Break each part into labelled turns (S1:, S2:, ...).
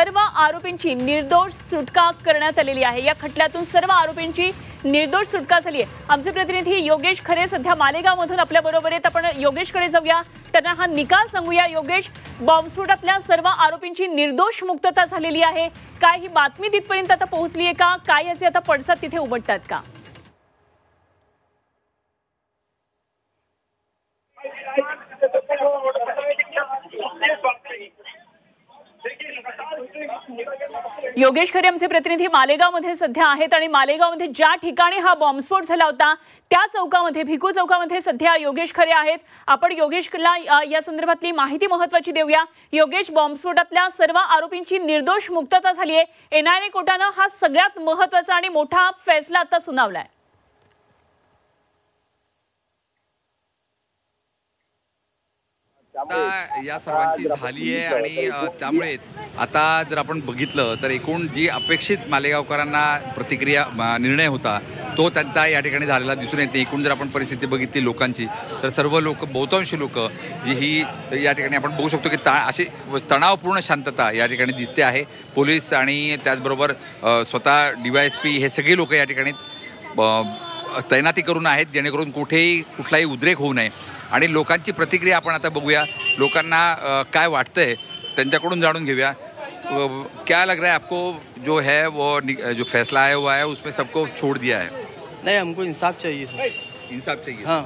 S1: सर्व आरोपींची निर्दोष सुटका करण्यात आलेली आहे। या खटल्यातून सर्व आरोपींची निर्दोष सुटका झाली आहे। आमचे प्रतिनिधी योगेश खरे सध्या मालेगावमधून आपल्या बरोबर आहेत। आपण योगेशकडे जाऊया, त्यांना हा निकाल सांगूया। योगेश, बॉम्बस्फोटातल्या सर्व आरोपींची निर्दोष मुक्तता झालेली आहे, काय ही बातमी तिथपर्यंत आता पोहोचली आहे का? काय याचे आता पडसाद तिथे उमटतात का? योगेश खरे आमचे प्रतिनिधी मालेगावमध्ये सध्या आहेत आणि मालेगावमध्ये ज्या ठिकाणी हा बॉम्बस्फोट झाला होता त्या चौकामध्ये, भिकू चौकामध्ये सध्या योगेश खरे आहेत। आपण योगेशला या संदर्भातली माहिती महत्त्वाची देऊया। योगेश, बॉम्बस्फोटातल्या सर्व आरोपींची निर्दोष मुक्तता झाली आहे। एनआयए कोर्टाने हा सगळ्यात महत्त्वाचा आणि मोठा फैसला आता सुनावलाय।
S2: आता या सर्वांची झाली आहे आणि त्यामुळेच आता जर आपण बघितलं तर एकूण जी अपेक्षित मालेगावकरांना प्रतिक्रिया निर्णय होता तो त्यांचा या ठिकाणी झालेला दिसून येते। एकूण जर आपण परिस्थिती बघितली लोकांची तर सर्व लोक, बहुतांश लोक जी ही या ठिकाणी आपण बघू शकतो की अशी तणावपूर्ण शांतता या ठिकाणी दिसते आहे। पोलीस आणि त्याचबरोबर स्वतः DYSP हे सगळे लोक या ठिकाणी तैनाती करून आहेत जेणेकरून कुठलाही उद्रेक होऊ नये। आणि लोकांची प्रतिक्रिया आपण आता बघूया, लोकांना काय वाटतंय त्यांच्याकडून जाणून घेऊया। क्या लग रहा है आपको, जो है वो जो फैसला आया हुआ है उसमें सबको छोड़ दिया है?
S3: नहीं, हमको इंसाफ चाहिए सर।
S2: इंसाफ चाहिए?
S3: हाँ।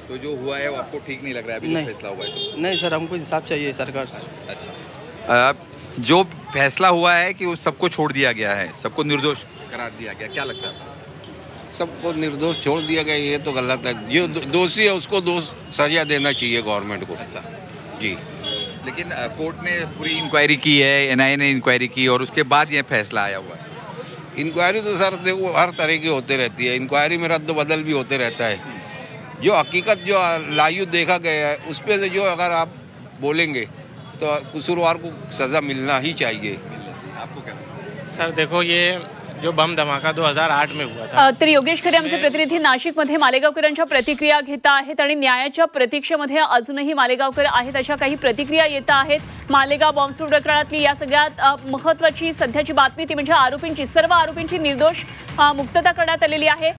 S2: तो जो हुआ है वो आपको ठीक नहीं लग रहा है अभी?
S3: नहीं,
S2: जो फैसला हुआ है?
S3: नहीं सर, हमको इंसाफ चाहिए सरकार से।
S2: अच्छा, जो फैसला हुआ है कि वो सबको छोड़ दिया गया है, सबको निर्दोष करार दिया गया, क्या लगता है?
S4: सबको निर्दोष छोड़ दिया गया, ये तो गलत है। जो दोषी है उसको सजा देना चाहिए गवर्नमेंट को।
S2: अच्छा
S4: जी,
S2: लेकिन कोर्ट ने पूरी इंक्वायरी की है, NIA ने इंक्वायरी की और उसके बाद ये फैसला आया हुआ है।
S4: इंक्वायरी तो सर देखो हर तरह की होते रहती है, इंक्वायरी में रद्द बदल भी होते रहता है। जो हकीकत जो लाइव देखा गया है उस पर जो अगर आप बोलेंगे तो कसूरवार को सजा मिलना ही चाहिए।
S2: आपको क्या लगता है?
S5: सर देखो, ये जो बम धमाका 2008 में हुआ था।
S1: तर योगेश खरे आमचे प्रतिनिधी नाशिकमध्ये मालेगावकरांच्या प्रतिक्रिया घेत आहेत आणि न्यायाच्या प्रतीक्षेमध्ये अजूनही मालेगावकर आहेत अशा काही प्रतिक्रिया येत आहेत। मालेगाव बॉम्बस्फोट प्रकरणातली या सगळ्यात महत्त्वाची सध्याची बातमी ती म्हणजे सर्व आरोपींची निर्दोष मुक्तता करण्यात आलेली आहे।